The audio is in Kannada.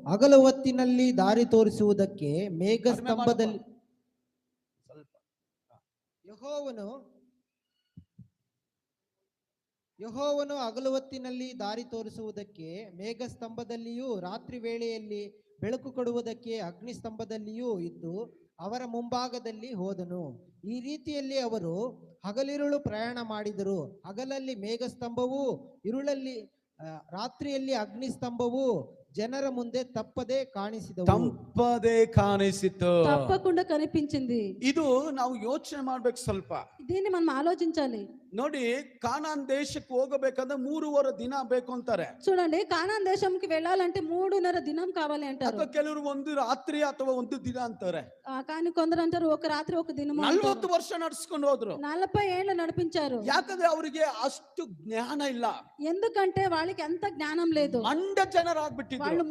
ಹಗಲು ಹೊತ್ತಿನಲ್ಲಿ ದಾರಿ ತೋರಿಸುವುದಕ್ಕೆ ಮೇಘಸ್ತಂಭದಲ್ಲಿ ಯೆಹೋವನು ಹಗಲು ಹೊತ್ತಿನಲ್ಲಿ ದಾರಿ ತೋರಿಸುವುದಕ್ಕೆ ಮೇಘಸ್ತಂಭದಲ್ಲಿಯೂ ರಾತ್ರಿ ವೇಳೆಯಲ್ಲಿ ಬೆಳಕು ಕೊಡುವುದಕ್ಕೆ ಅಗ್ನಿಸ್ತಂಭದಲ್ಲಿಯೂ ಇದ್ದು ಅವರ ಮುಂಭಾಗದಲ್ಲಿ ಹೋದನು. ಈ ರೀತಿಯಲ್ಲಿ ಅವರು ಹಗಲಿರುಳು ಪ್ರಯಾಣ ಮಾಡಿದರು. ಹಗಲಲ್ಲಿ ಮೇಘಸ್ತಂಭವು, ಇರುಳಲ್ಲಿ ರಾತ್ರಿಯಲ್ಲಿ ಅಗ್ನಿಸ್ತಂಭವು ಜನರ ಮುಂದೆ ತಪ್ಪದೆ కానిసితో తప్పకుండా కనిపించింది. ಇದು ನಾವು ಯೋಚನೆ ಮಾಡ್ಬೇಕು ಸ್ವಲ್ಪ. దీన్ని మనం ఆలోచించాలి. ನೋಡಿ, ಕಾನಾನ್ ದೇಶಕ್ಕೆ ಹೋಗಬೇಕಂದ್ರೆ 3.5 ದಿನ ಬೇಕು ಅಂತಾರೆ. చూడండి, కానాన్ దేశంకి వెళ్ళాలంటే 3.5 దినం కావాలి అంటారు. ಅಥವಾ ಕೆಲವರು ಒಂದು ರಾತ್ರಿ ಅಥವಾ ಒಂದು ದಿನ ಅಂತಾರೆ. కానీ కొందరు అంటారు ఒక రాత్రి ఒక దినము. 40 ವರ್ಷ ನಡ್ಸ್ಕೊಂಡು ಹೋದ್ರು. 40 ఏళ్ళు నడిపించారు. ಯಾಕಂದ್ರೆ ಅವರಿಗೆ ಅಷ್ಟು ಜ್ಞಾನ ಇಲ್ಲ. ఎందుకంటే వాళ్ళకి అంత జ్ఞానం లేదు. ಮಂಡ ಜನರಾಗ್ಬಿಟ್ಟಿದ್ರು. వాళ్ళు